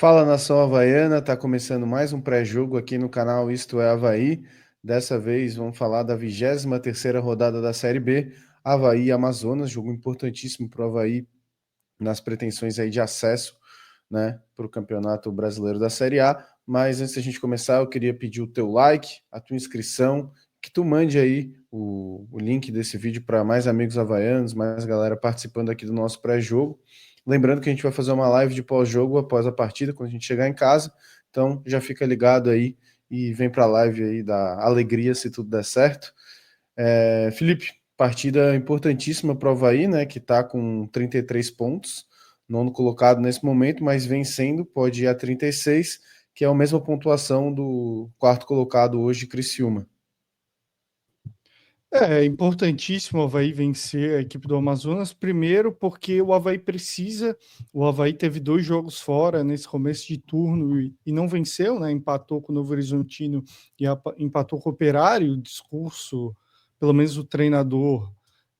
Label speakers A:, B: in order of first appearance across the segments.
A: Fala, nação havaiana, tá começando mais um pré-jogo aqui no canal Isto é Avaí. Dessa vez vamos falar da 23ª rodada da Série B, Avaí e Amazonas, jogo importantíssimo para o Avaí nas pretensões aí de acesso, né, para o Campeonato Brasileiro da Série A. Mas antes da gente começar, eu queria pedir o teu like, a tua inscrição, que tu mande aí o link desse vídeo para mais amigos havaianos, mais galera participando aqui do nosso pré-jogo. Lembrando que a gente vai fazer uma live de pós-jogo após a partida, quando a gente chegar em casa. Então já fica ligado aí e vem para a live aí da alegria se tudo der certo. Felipe, partida importantíssima para o Avaí, né, que está com 33 pontos, nono colocado nesse momento, mas vencendo, pode ir a 36, que é a mesma pontuação do quarto colocado hoje, Criciúma.
B: É importantíssimo o Avaí vencer a equipe do Amazonas, primeiro porque o Avaí precisa, o Avaí teve 2 jogos fora nesse começo de turno e não venceu, né? Empatou com o Novo Horizontino e empatou com o Operário. O discurso, pelo menos o treinador,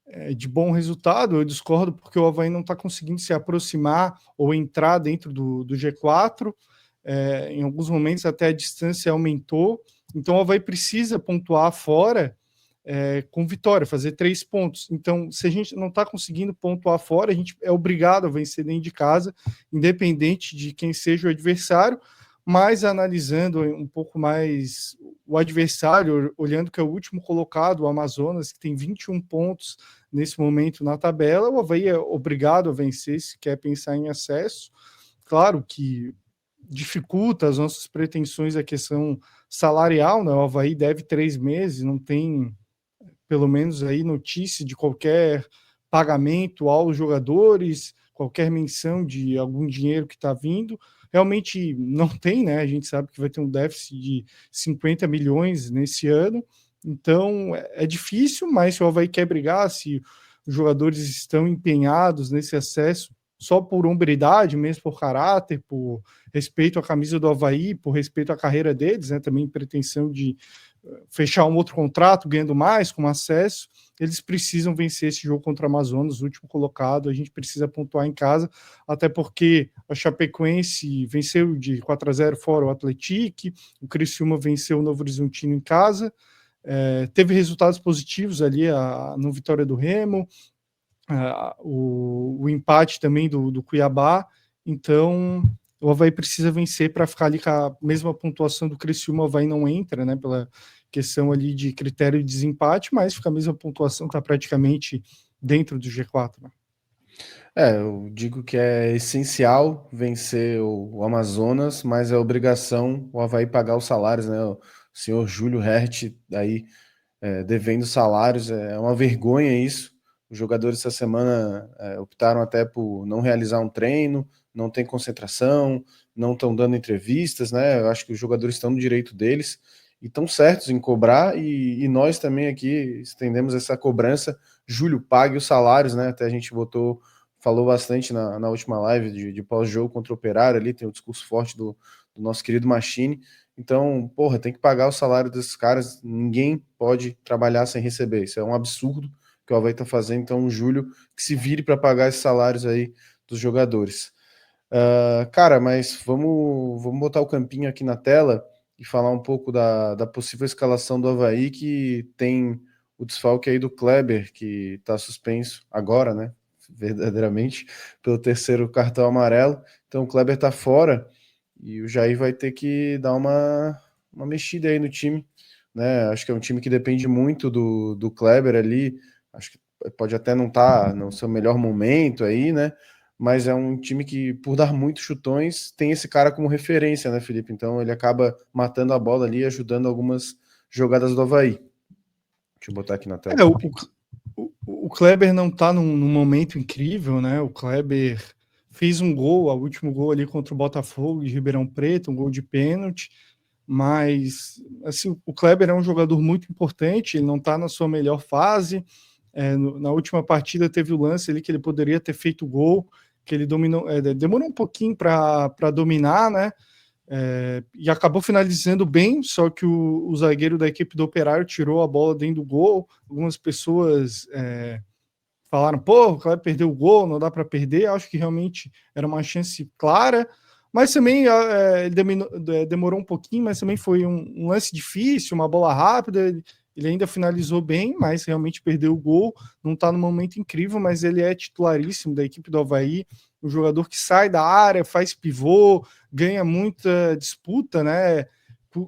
B: é de bom resultado. Eu discordo porque o Avaí não está conseguindo se aproximar ou entrar dentro do G4. Em alguns momentos até a distância aumentou, então o Avaí precisa pontuar fora com vitória, fazer 3 pontos. Então, se a gente não está conseguindo pontuar fora, a gente é obrigado a vencer dentro de casa, independente de quem seja o adversário, mas analisando um pouco mais o adversário, olhando que é o último colocado, o Amazonas, que tem 21 pontos nesse momento na tabela, o Avaí é obrigado a vencer se quer pensar em acesso. Claro que dificulta as nossas pretensões a questão salarial, né? O Avaí deve 3 meses, não tem pelo menos aí notícia de qualquer pagamento aos jogadores, qualquer menção de algum dinheiro que está vindo. Realmente não tem, né? A gente sabe que vai ter um déficit de 50 milhões nesse ano. Então é difícil, mas se o Avaí quer brigar, se os jogadores estão empenhados nesse acesso só por hombridade, mesmo por caráter, por respeito à camisa do Avaí, por respeito à carreira deles, né? Também pretensão de fechar um outro contrato, ganhando mais, com acesso, eles precisam vencer esse jogo contra o Amazonas, o último colocado. A gente precisa pontuar em casa, até porque a Chapecoense venceu de 4-0 fora o Atlético, o Criciúma venceu o Novo Horizontino em casa, teve resultados positivos ali no Vitória do Remo, o empate também do Cuiabá. Então o Avaí precisa vencer para ficar ali com a mesma pontuação do Criciúma. O Avaí não entra, né, pela questão ali de critério de desempate, mas fica a mesma pontuação, está praticamente dentro do G4. Né?
A: Eu digo que é essencial vencer o Amazonas, mas é obrigação o Avaí pagar os salários, né? O senhor Júlio Hertz aí devendo salários, é uma vergonha isso. Os jogadores essa semana optaram até por não realizar um treino, não tem concentração, não estão dando entrevistas, né? Eu acho que os jogadores estão no direito deles e estão certos em cobrar, e nós também aqui estendemos essa cobrança. Júlio, pague os salários, né? Até a gente falou bastante na última live de pós-jogo contra o Operário ali, tem o discurso forte do nosso querido Machini. Então, porra, tem que pagar o salário desses caras, ninguém pode trabalhar sem receber, isso é um absurdo que o Avaí tá fazendo. Então o Júlio que se vire para pagar esses salários aí dos jogadores. Cara, mas vamos botar o campinho aqui na tela e falar um pouco da possível escalação do Avaí, que tem o desfalque aí do Kleber, que tá suspenso agora, né, verdadeiramente, pelo terceiro cartão amarelo. Então o Kleber tá fora, e o Jair vai ter que dar uma mexida aí no time, né? Acho que é um time que depende muito do Kleber ali. Acho que pode até não estar no seu melhor momento aí, né? Mas é um time que, por dar muitos chutões, tem esse cara como referência, né, Felipe? Então ele acaba matando a bola ali, ajudando algumas jogadas do Avaí. Deixa eu botar aqui na tela.
B: O Kleber não está num momento incrível, né? O Kleber fez um gol, o último gol ali contra o Botafogo de Ribeirão Preto, um gol de pênalti, mas assim, o Kleber é um jogador muito importante, ele não está na sua melhor fase. Na última partida teve o lance ali que ele poderia ter feito o gol, que ele dominou, demorou um pouquinho para dominar, né? E acabou finalizando bem, só que o zagueiro da equipe do Operário tirou a bola dentro do gol. Algumas pessoas falaram, pô, o Kleber perdeu o gol, não dá para perder. Acho que realmente era uma chance clara, Mas também ele demorou um pouquinho, mas também foi um lance difícil, uma bola rápida. Ele ainda finalizou bem, mas realmente perdeu o gol. Não está no momento incrível, mas ele é titularíssimo da equipe do Avaí. Um jogador que sai da área, faz pivô, ganha muita disputa, né?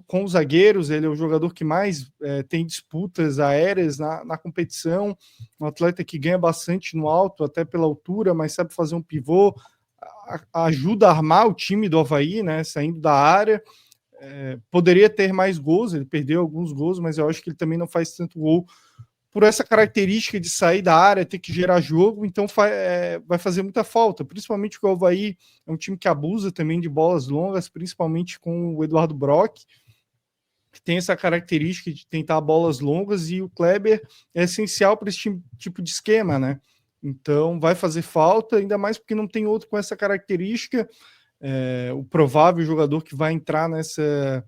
B: Com os zagueiros, ele é o jogador que mais tem disputas aéreas na competição. Um atleta que ganha bastante no alto, até pela altura, mas sabe fazer um pivô, ajuda a armar o time do Avaí, né? Saindo da área. Poderia ter mais gols, ele perdeu alguns gols, mas eu acho que ele também não faz tanto gol por essa característica de sair da área, ter que gerar jogo, então vai fazer muita falta, principalmente porque o Avaí é um time que abusa também de bolas longas, principalmente com o Eduardo Brock, que tem essa característica de tentar bolas longas, e o Kleber é essencial para esse tipo de esquema, né? Então vai fazer falta, ainda mais porque não tem outro com essa característica. O provável jogador que vai entrar nessa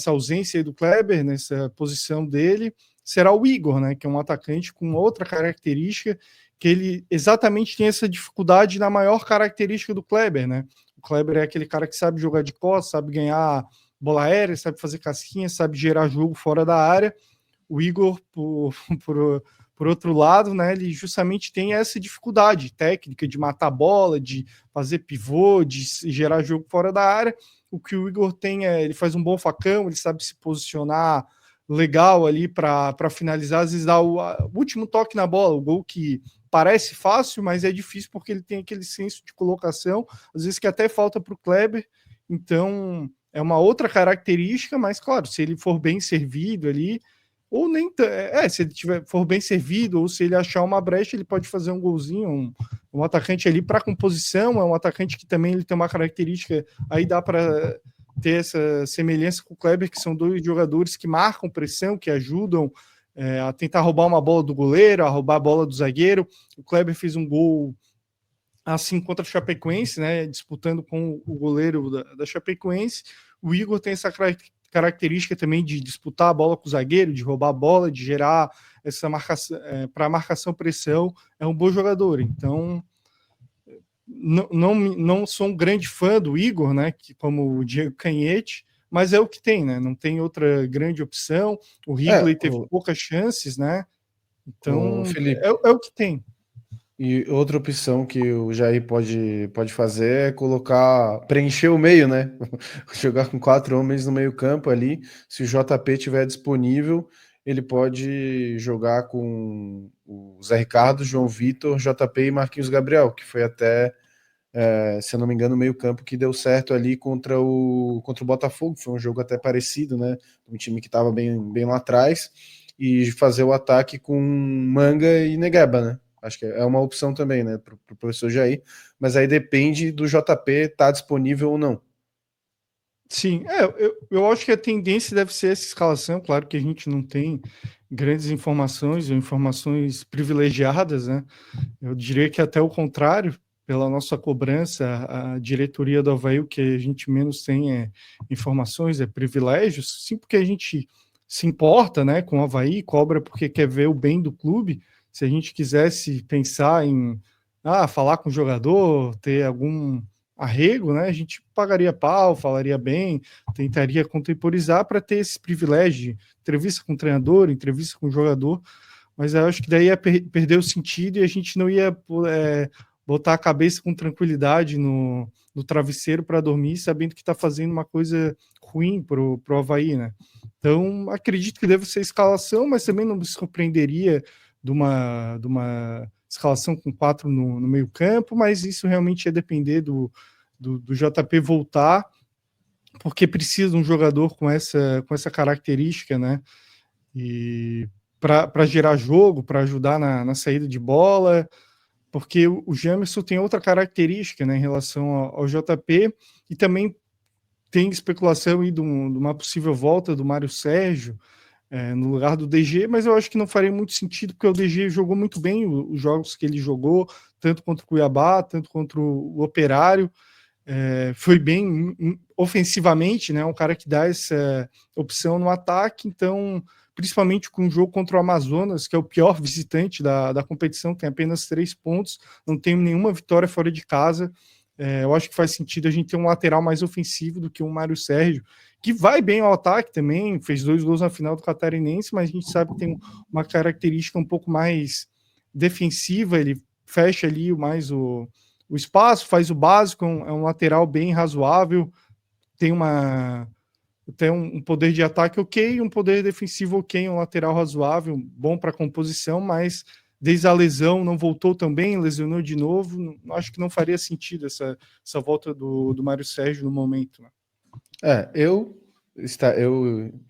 B: ausência do Kleber, nessa posição dele, será o Igor, né, que é um atacante com outra característica, que ele exatamente tem essa dificuldade na maior característica do Kleber, né? O Kleber é aquele cara que sabe jogar de costas, sabe ganhar bola aérea, sabe fazer casquinha, sabe gerar jogo fora da área. O Igor, por outro lado, né, ele justamente tem essa dificuldade técnica de matar a bola, de fazer pivô, de gerar jogo fora da área. O que o Igor tem ele faz um bom facão, ele sabe se posicionar legal ali para finalizar, às vezes dá o último toque na bola, o gol que parece fácil, mas é difícil porque ele tem aquele senso de colocação, às vezes que até falta para o Kleber. Então é uma outra característica, mas claro, se ele for bem servido ali, ou nem se ele for bem servido, ou se ele achar uma brecha, ele pode fazer um golzinho, um atacante ali para composição, é um atacante que também ele tem uma característica, aí dá para ter essa semelhança com o Kleber, que são dois jogadores que marcam pressão, que ajudam a tentar roubar uma bola do goleiro, a roubar a bola do zagueiro. O Kleber fez um gol assim contra o Chapecoense, né, disputando com o goleiro da Chapecoense. O Igor tem essa característica também de disputar a bola com o zagueiro, de roubar a bola, de gerar essa marcação, para marcação-pressão, é um bom jogador. Então, não sou um grande fã do Igor, né, que, como o Diego Canhete, mas é o que tem, né? Não tem outra grande opção. O Wrigley teve poucas chances, né? Então,
A: Felipe,
B: é o que tem.
A: E outra opção que o Jair pode fazer é preencher o meio, né? Jogar com 4 homens no meio-campo ali. Se o JP tiver disponível, ele pode jogar com o Zé Ricardo, João Vitor, JP e Marquinhos Gabriel, que foi até, se eu não me engano, o meio-campo que deu certo ali contra o Botafogo. Foi um jogo até parecido, né? Um time que estava bem lá atrás. E fazer o ataque com Manga e Negueba, né? Acho que é uma opção também, né, para o professor Jair, mas aí depende do JP estar disponível ou não.
B: Sim, eu acho que a tendência deve ser essa escalação. Claro que a gente não tem grandes informações ou informações privilegiadas, né? Eu diria que até o contrário, pela nossa cobrança, a diretoria do Avaí, o que a gente menos tem informações, privilégios, sim, porque a gente se importa, né, com o Avaí, cobra porque quer ver o bem do clube. Se a gente quisesse pensar em falar com o jogador, ter algum arrego, né, a gente pagaria pau, falaria bem, tentaria contemporizar para ter esse privilégio de entrevista com o treinador, entrevista com o jogador, mas eu acho que daí ia perder o sentido e a gente não ia botar a cabeça com tranquilidade no travesseiro para dormir, sabendo que está fazendo uma coisa ruim pro Avaí, né? Então, acredito que deve ser escalação, mas também não me surpreenderia de uma escalação com 4 no meio campo, mas isso realmente ia depender do JP voltar, porque precisa de um jogador com essa característica, né? E para gerar jogo, para ajudar na saída de bola, porque o Jamerson tem outra característica, né, em relação ao JP, e também tem especulação aí de uma possível volta do Mário Sérgio no lugar do DG, mas eu acho que não faria muito sentido, porque o DG jogou muito bem os jogos que ele jogou, tanto contra o Cuiabá, tanto contra o Operário, foi bem ofensivamente, né, um cara que dá essa opção no ataque. Então, principalmente com o jogo contra o Amazonas, que é o pior visitante da competição, tem apenas 3 pontos, não tem nenhuma vitória fora de casa, Eu acho que faz sentido a gente ter um lateral mais ofensivo do que um Mário Sérgio, que vai bem ao ataque também, fez 2 gols na final do Catarinense, mas a gente sabe que tem uma característica um pouco mais defensiva, ele fecha ali mais o espaço, faz o básico, é um lateral bem razoável, tem um poder de ataque ok, um poder defensivo ok, um lateral razoável, bom para composição, mas desde a lesão não voltou também, lesionou de novo, acho que não faria sentido essa volta do Mário Sérgio no momento. Né?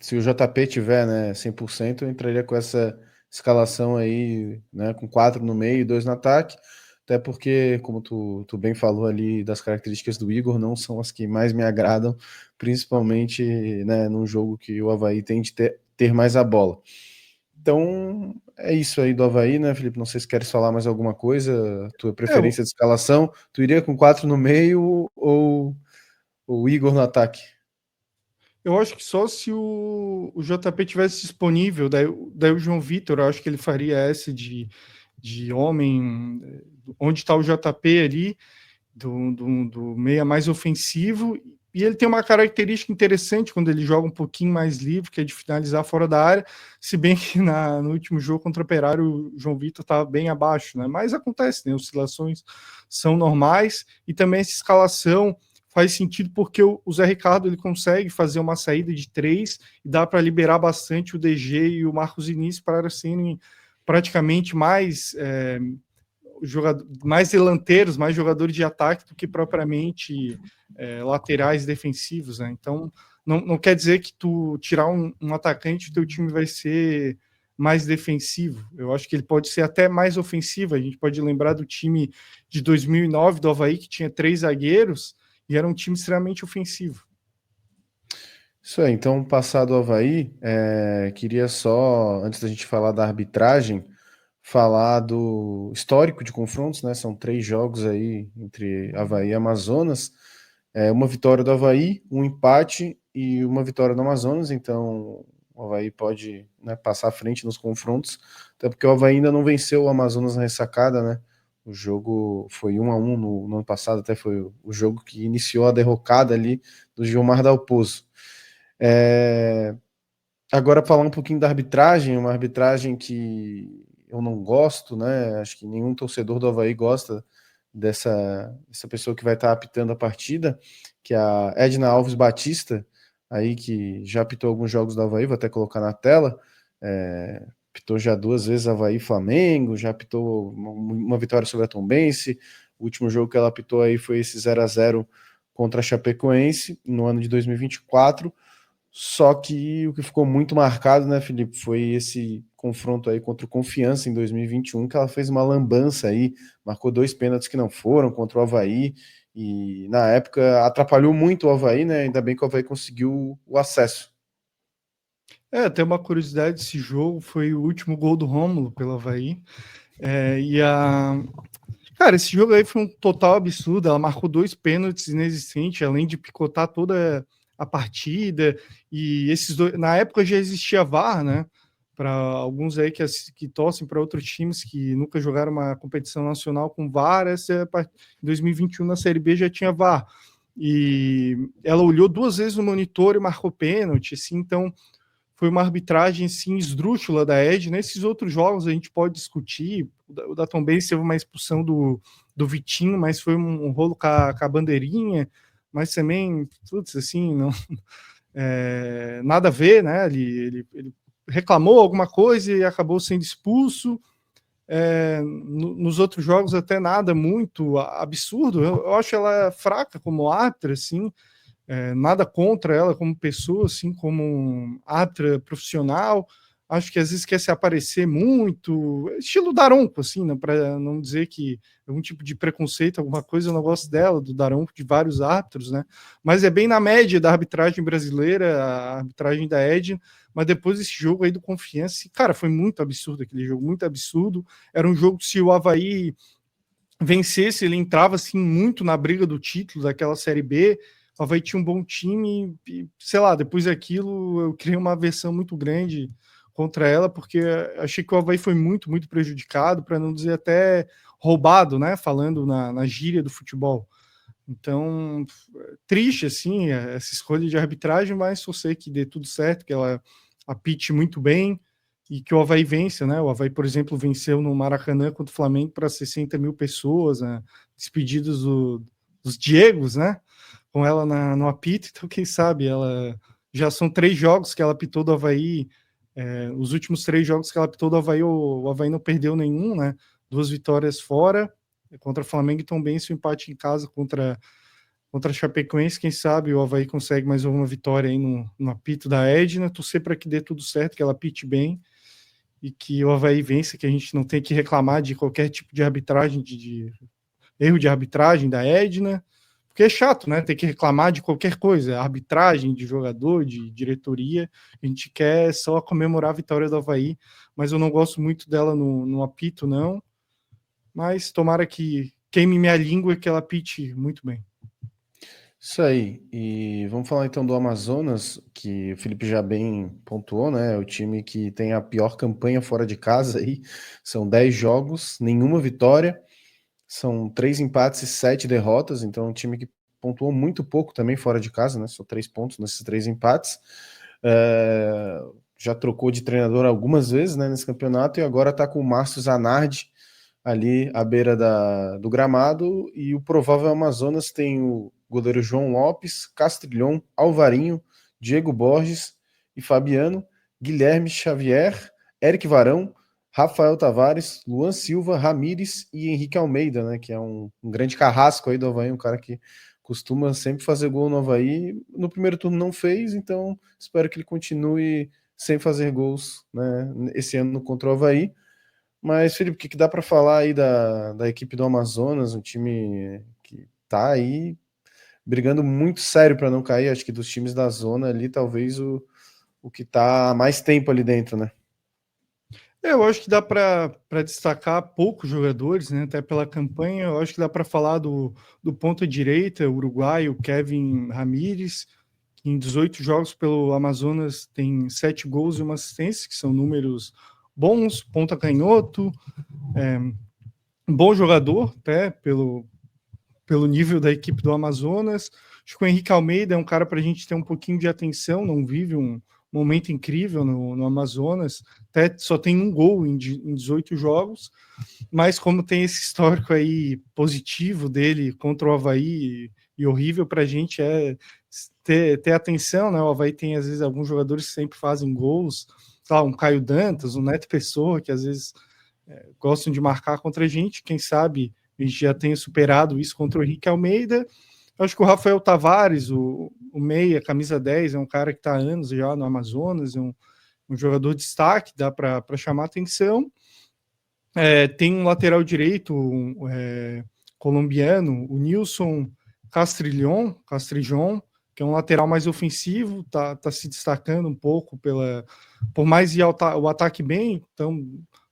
A: Se o JP tiver, né, 100%, eu entraria com essa escalação aí, né, com 4 no meio e 2 no ataque, até porque, como tu bem falou ali, das características do Igor, não são as que mais me agradam, principalmente, né, num jogo que o Avaí tem de ter mais a bola. Então, é isso aí do Avaí, né, Felipe? Não sei se queres falar mais alguma coisa, tua preferência de escalação. Tu iria com 4 no meio ou o Igor no ataque?
B: Eu acho que só se o JP tivesse disponível, daí o João Vitor, eu acho que ele faria essa de homem, onde está o JP ali, do meia mais ofensivo, e ele tem uma característica interessante quando ele joga um pouquinho mais livre, que é de finalizar fora da área, se bem que no último jogo contra o Operário o João Vitor estava bem abaixo, né? Mas acontece, né? Oscilações são normais, e também essa escalação faz sentido porque o Zé Ricardo ele consegue fazer uma saída de 3 e dá para liberar bastante o DG e o Marcos Início para serem praticamente mais delanteiros, mais jogadores de ataque do que propriamente laterais defensivos, né? Então, não quer dizer que tu tirar um atacante, o teu time vai ser mais defensivo. Eu acho que ele pode ser até mais ofensivo. A gente pode lembrar do time de 2009 do Avaí, que tinha 3 zagueiros e era um time extremamente ofensivo.
A: Isso aí, então, passado o Avaí, queria só, antes da gente falar da arbitragem, falar do histórico de confrontos, né? São 3 jogos aí entre Avaí e Amazonas. Uma vitória do Avaí, um empate e uma vitória do Amazonas, então o Avaí pode, né, passar à frente nos confrontos, até porque o Avaí ainda não venceu o Amazonas na ressacada, né? O jogo foi 1-1 no ano passado, até foi o jogo que iniciou a derrocada ali do Gilmar Dalpozo. Agora falar um pouquinho da arbitragem, uma arbitragem que eu não gosto, né? Acho que nenhum torcedor do Avaí gosta dessa pessoa que vai estar apitando a partida, que é a Edna Alves Batista, aí que já apitou alguns jogos do Avaí, vou até colocar na tela. Apitou já 2 vezes Avaí e Flamengo, já apitou uma vitória sobre a Tombense. O último jogo que ela apitou aí foi esse 0-0 contra a Chapecoense no ano de 2024. Só que o que ficou muito marcado, né, Felipe, foi esse confronto aí contra o Confiança em 2021, que ela fez uma lambança aí, marcou 2 pênaltis que não foram contra o Avaí, e na época atrapalhou muito o Avaí, né? Ainda bem que o Avaí conseguiu o acesso.
B: Tem uma curiosidade, esse jogo foi o último gol do Rômulo pelo Avaí. Cara, esse jogo aí foi um total absurdo. Ela marcou 2 pênaltis inexistentes, além de picotar toda a partida. E esses dois, na época já existia VAR, né? Para alguns aí que torcem para outros times que nunca jogaram uma competição nacional com VAR, em 2021 na Série B já tinha VAR. E ela olhou 2 vezes no monitor e marcou pênalti, assim, então foi uma arbitragem assim, esdrúxula da Ed. Nesses outros jogos a gente pode discutir. O da Tombense teve uma expulsão do Vitinho, mas foi um rolo com a bandeirinha. Mas também, putz, assim, não, nada a ver, né? Ele reclamou alguma coisa e acabou sendo expulso. Nos outros jogos até nada muito absurdo. Eu acho ela fraca como árbitra, assim. Nada contra ela como pessoa, assim, como um árbitra profissional. Acho que às vezes quer se aparecer muito, estilo Daronco, assim, né, para não dizer que algum tipo de preconceito, alguma coisa, eu não gosto dela, do Daronco, de vários árbitros, né? Mas é bem na média da arbitragem brasileira, a arbitragem da Ed. Mas depois desse jogo aí do Confiança, cara, foi muito absurdo aquele jogo, muito absurdo. Era um jogo que se o Avaí vencesse, ele entrava assim muito na briga do título daquela Série B. O Avaí tinha um bom time e, sei lá, depois daquilo eu criei uma aversão muito grande contra ela, porque achei que o Avaí foi muito, muito prejudicado, para não dizer até roubado, né? Falando na gíria do futebol. Então, triste, assim, essa escolha de arbitragem, mas só sei que dê tudo certo, que ela apite muito bem e que o Avaí vença, né? O Avaí, por exemplo, venceu no Maracanã contra o Flamengo para 60 mil pessoas, né? Despedidos dos Diegos, né? Com ela no apito, então quem sabe ela já são 3 jogos que ela apitou do Avaí, os últimos 3 jogos que ela apitou do Avaí, o Avaí não perdeu nenhum, né? 2 vitórias fora, contra o Flamengo e Tombense, um empate em casa contra a Chapecoense, quem sabe o Avaí consegue mais uma vitória aí no apito da Edna, torcer para que dê tudo certo, que ela apite bem e que o Avaí vença, que a gente não tem que reclamar de qualquer tipo de arbitragem, de erro de arbitragem da Edna, porque é chato, né? Ter que reclamar de qualquer coisa, arbitragem de jogador, de diretoria. A gente quer só comemorar a vitória do Avaí, mas eu não gosto muito dela no apito, não. Mas tomara que queime minha língua e que ela apite muito bem.
A: Isso aí. E vamos falar então do Amazonas, que o Felipe já bem pontuou, né? É o time que tem a pior campanha fora de casa aí. São 10 jogos, nenhuma vitória. São 3 empates e 7 derrotas. Então, é um time que pontuou muito pouco também fora de casa, né? Só 3 pontos nesses 3 empates. Já trocou de treinador algumas vezes, né, nesse campeonato, e agora está com o Márcio Zanardi ali à beira do gramado. E o provável Amazonas tem o goleiro João Lopes, Castrilhon, Alvarinho, Diego Borges e Fabiano, Guilherme Xavier, Eric Varão, Rafael Tavares, Luan Silva, Ramires e Henrique Almeida, né, que é um grande carrasco aí do Avaí, um cara que costuma sempre fazer gol no Avaí. No primeiro turno não fez, então espero que ele continue sem fazer gols, né, esse ano contra o Avaí. Mas, Felipe, o que dá para falar aí da equipe do Amazonas, um time que tá aí brigando muito sério para não cair? Acho que dos times da zona ali, talvez o que tá há mais tempo ali dentro, né?
B: Eu acho que dá para destacar poucos jogadores, né? Até pela campanha. Eu acho que dá para falar do ponta direita, uruguaio, Kevin Ramírez, que em 18 jogos pelo Amazonas tem 7 gols e uma assistência, que são números bons. Ponta canhoto, um bom jogador, até pelo nível da equipe do Amazonas. Acho que o Henrique Almeida é um cara para a gente ter um pouquinho de atenção, não vive um momento incrível no Amazonas, até só tem um gol em 18 jogos, mas como tem esse histórico aí positivo dele contra o Avaí e horrível para a gente é ter atenção, né? O Avaí tem às vezes alguns jogadores que sempre fazem gols, sei lá, um Caio Dantas, um Neto Pessoa, que às vezes gostam de marcar contra a gente, quem sabe a gente já tenha superado isso contra o Henrique Almeida. Acho que o Rafael Tavares, o meia, camisa 10, é um cara que está há anos já no Amazonas, é um jogador de destaque, dá para chamar atenção. Tem um lateral direito colombiano, o Nilson Castrilhon, que é um lateral mais ofensivo, tá se destacando um pouco por mais ir o ataque bem, então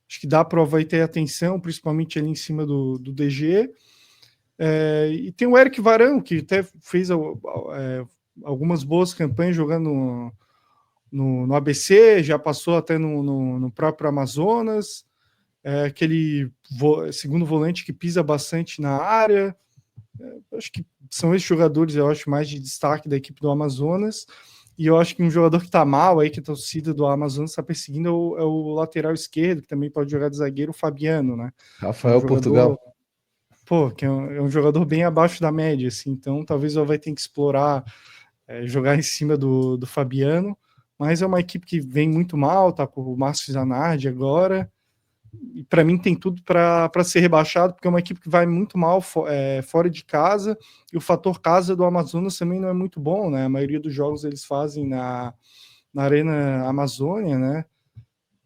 B: acho que dá para o Avaí ter atenção, principalmente ali em cima do DG. E tem o Eric Varão, que até fez algumas boas campanhas jogando no ABC, já passou até no próprio Amazonas. Aquele segundo volante que pisa bastante na área. Acho que são esses jogadores, eu acho, mais de destaque da equipe do Amazonas. E eu acho que um jogador que está mal aí, que a torcida do Amazonas está perseguindo, é o lateral esquerdo, que também pode jogar de zagueiro, o Fabiano, né? É um
A: Rafael
B: jogador,
A: Portugal.
B: que é um jogador bem abaixo da média, assim, então talvez eu vai ter que explorar, jogar em cima do Fabiano, mas é uma equipe que vem muito mal, tá com o Márcio Zanardi agora, e para mim tem tudo para ser rebaixado, porque é uma equipe que vai muito mal fora de casa, e o fator casa do Amazonas também não é muito bom, né? A maioria dos jogos eles fazem na Arena Amazônia, né?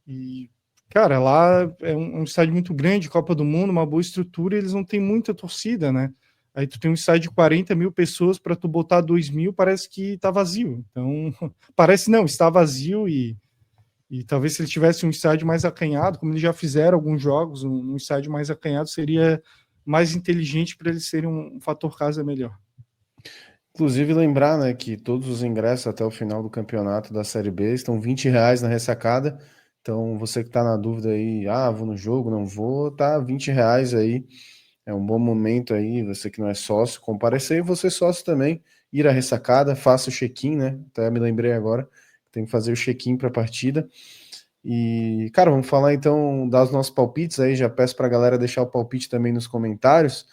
B: E, cara, lá é um estádio muito grande, Copa do Mundo, uma boa estrutura, e eles não têm muita torcida, né? Aí tu tem um estádio de 40 mil pessoas, para tu botar 2 mil, parece que tá vazio. Então, parece não, está vazio e talvez se ele tivesse um estádio mais acanhado, como eles já fizeram alguns jogos, um estádio mais acanhado seria mais inteligente para eles serem um fator casa melhor.
A: Inclusive lembrar, né, que todos os ingressos até o final do campeonato da Série B estão R$ 20 na ressacada. Então você que está na dúvida aí, vou no jogo, não vou, tá R$ 20 aí É um bom momento aí, você que não é sócio, comparecer, e você sócio também, ir à ressacada, faça o check-in, né? Até me lembrei agora, tem que fazer o check-in para a partida. E, cara, vamos falar então das nossos palpites aí, já peço para a galera deixar o palpite também nos comentários.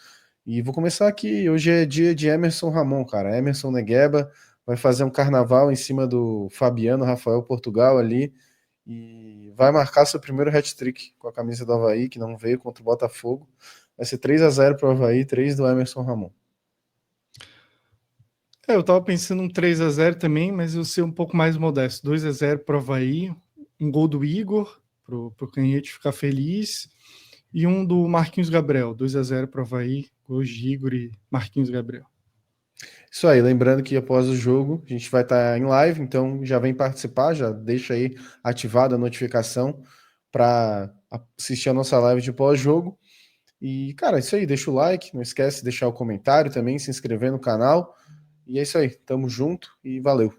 A: E vou começar aqui, hoje é dia de Emerson Ramon, cara. Emerson Negueba vai fazer um carnaval em cima do Fabiano Rafael Portugal ali e vai marcar seu primeiro hat-trick com a camisa do Avaí, que não veio contra o Botafogo. Vai ser 3-0 para o Avaí, 3 do Emerson Ramon.
B: Eu tava pensando um 3-0 também, mas eu ser um pouco mais modesto. 2-0 pro Avaí, um gol do Igor, pro Canhete ficar feliz, e um do Marquinhos Gabriel. 2-0 pro Avaí, gols de Igor e Marquinhos Gabriel.
A: Isso aí, lembrando que após o jogo a gente vai estar em live, então já vem participar, já deixa aí ativada a notificação para assistir a nossa live de pós-jogo. E, cara, é isso aí, deixa o like, não esquece de deixar o comentário também, se inscrever no canal. E é isso aí, tamo junto e valeu.